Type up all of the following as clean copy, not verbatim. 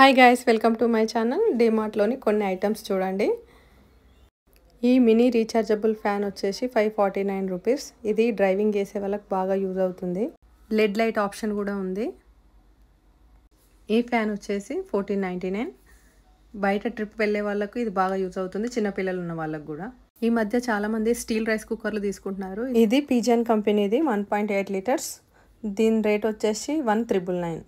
Hi guys, welcome to my channel. డీమార్ట్లోని కొన్ని items చూడండి. ఈ మినీ రీఛార్జబుల్ ఫ్యాన్ వచ్చేసి 549 రూపీస్. ఇది డ్రైవింగ్ చేసే వాళ్ళకి బాగా యూజ్ అవుతుంది. లెడ్ లైట్ ఆప్షన్ కూడా ఉంది. ఈ ఫ్యాన్ వచ్చేసి 1499. బయట ట్రిప్ వెళ్ళే వాళ్ళకు ఇది బాగా యూజ్ అవుతుంది, చిన్నపిల్లలు ఉన్న వాళ్ళకు కూడా. ఈ మధ్య చాలామంది స్టీల్ రైస్ కుక్కర్లు తీసుకుంటున్నారు. ఇది పిజన్ కంపెనీది 1.8 లీటర్స్. దీని రేట్ వచ్చేసి 1999.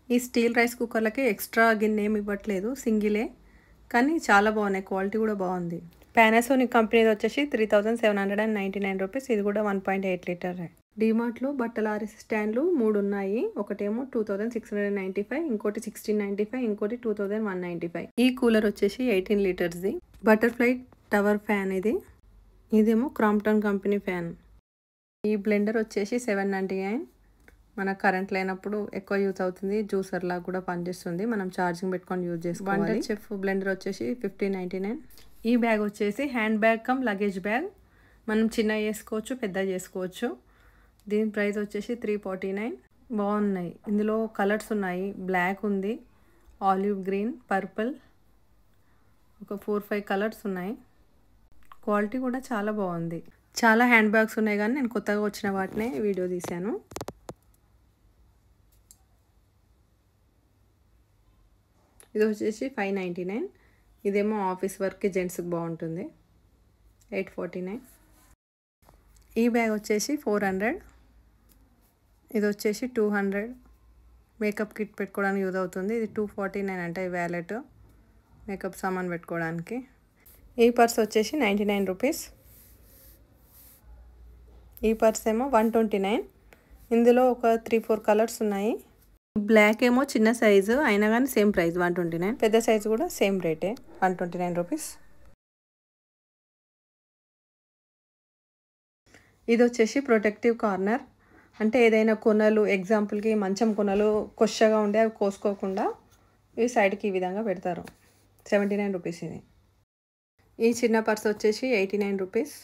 ఈ స్టీల్ రైస్ కుక్కర్లకి ఎక్స్ట్రా గిన్నె ఏమి ఇవ్వట్లేదు, సింగిలే, కానీ చాలా బాగున్నాయి, క్వాలిటీ కూడా బాగుంది. పానాసోనిక్ కంపెనీది వచ్చేసి 3799 రూపీస్. ఇది కూడా 1.8 లీటర్. డీమార్ట్లో బట్టల ఆరేసి స్టాండ్లు 3 ఉన్నాయి. ఒకటేమో 2695, ఇంకోటి 1695, ఇంకోటి 2195. ఈ కూలర్ వచ్చేసి 18 లీటర్స్ది బటర్ఫ్లై టవర్ ఫ్యాన్. ఇదేమో క్రాంప్టన్ కంపెనీ ఫ్యాన్. ఈ బ్లెండర్ వచ్చేసి 799. మన కరెంట్ లేనప్పుడు ఎక్కువ యూజ్ అవుతుంది, జ్యూసర్ లాగా కూడా పనిచేస్తుంది, మనం ఛార్జింగ్ పెట్టుకొని యూజ్ చేసుకోవాలి. వండర్ చెఫ్ బ్లెండర్ వచ్చేసి 1599. ఈ బ్యాగ్ వచ్చేసి hand bag come luggage bag. మనం చిన్న చేసుకోవచ్చు, పెద్ద చేసుకోవచ్చు. దీని ప్రైస్ వచ్చేసి 349. బాగున్నాయి. ఇందులో కలర్స్ ఉన్నాయి, బ్లాక్ ఉంది, ఆలివ్ గ్రీన్, పర్పుల్, ఒక 4-5 కలర్స్ ఉన్నాయి. క్వాలిటీ కూడా చాలా బాగుంది. చాలా హ్యాండ్ బ్యాగ్స్ ఉన్నాయి, కానీ నేను కొత్తగా వచ్చిన వాటినే వీడియో తీశాను. ఇది వచ్చేసి 599. ఇదేమో ఆఫీస్ వర్క్కి జెంట్స్కి బాగుంటుంది. 849. ఈ బ్యాగ్ వచ్చేసి 400. ఇది వచ్చేసి 200. మేకప్ కిట్ పెట్టుకోవడానికి యూజ్ అవుతుంది. ఇది 249 అంటే ఈ వ్యాలెట్, మేకప్ సామాన్ పెట్టుకోవడానికి. ఈ పర్స్ వచ్చేసి 99 రూపీస్. ఈ పర్స్ ఏమో 129. ఇందులో ఒక 3-4 కలర్స్ ఉన్నాయి. బ్లాక్ ఏమో చిన్న సైజు అయినా కానీ సేమ్ ప్రైస్ 129. పెద్ద సైజు కూడా సేమ్ రేటే, 129 రూపీస్. ఇది వచ్చేసి ప్రొటెక్టివ్ కార్నర్. అంటే ఏదైనా కొనలు, ఎగ్జాంపుల్కి మంచం కొనలు కొచ్చగా ఉండే అవి కోసుకోకుండా ఈ సైడ్కి ఈ విధంగా పెడతారు. 79 రూపీస్ ఇది. ఈ చిన్న పర్స్ వచ్చేసి 89 రూపీస్.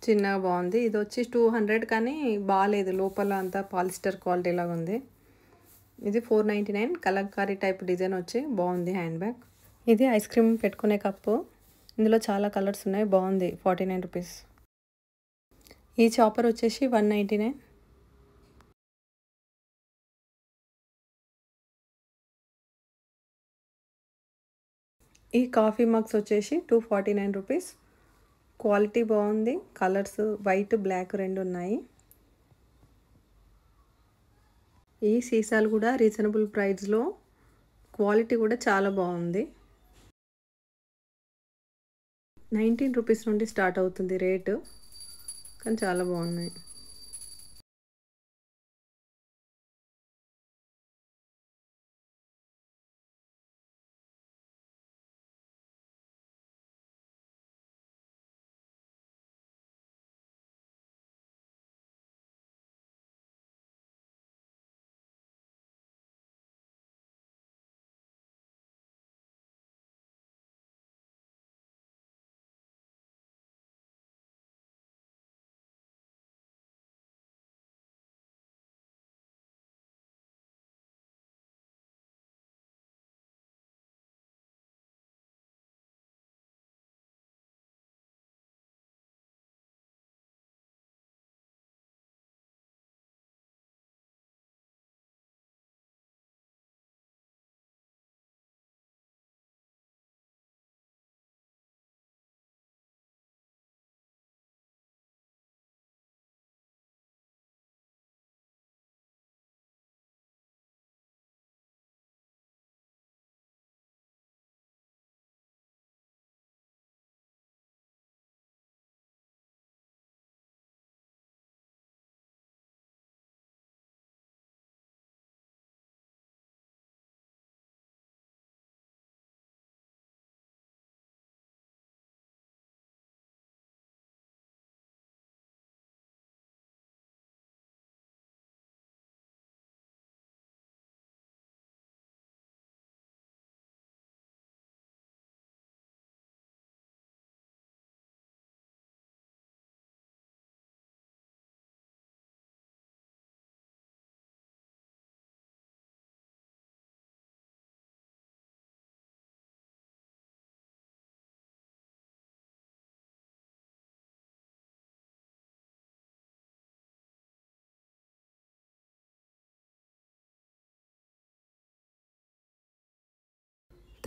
చిన్నగా బాగుంది. ఇది వచ్చి 200, కానీ బాగాలేదు, లోపల అంతా పాలిస్టర్ క్వాలిటీ లాగా ఉంది. ఇది 499. కలంకారీ టైప్ డిజైన్ వచ్చి బాగుంది హ్యాండ్ బ్యాగ్. ఇది ఐస్ క్రీమ్ పెట్టుకునే కప్పు. ఇందులో చాలా కలర్స్ ఉన్నాయి, బాగుంది. 49 రూపీస్. ఈ చాపర్ వచ్చేసి 199. ఈ కాఫీ మగ్స్ వచ్చేసి 249 రూపీస్. క్వాలిటీ బాగుంది, కలర్స్ వైట్, బ్లాక్ రెండు ఉన్నాయి. ఈ సీసాలు కూడా రీజనబుల్ ప్రైస్లో, క్వాలిటీ కూడా చాలా బాగుంది. 19 రూపీస్ నుండి స్టార్ట్ అవుతుంది రేటు, కానీ చాలా బాగున్నాయి.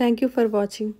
Thank you for watching.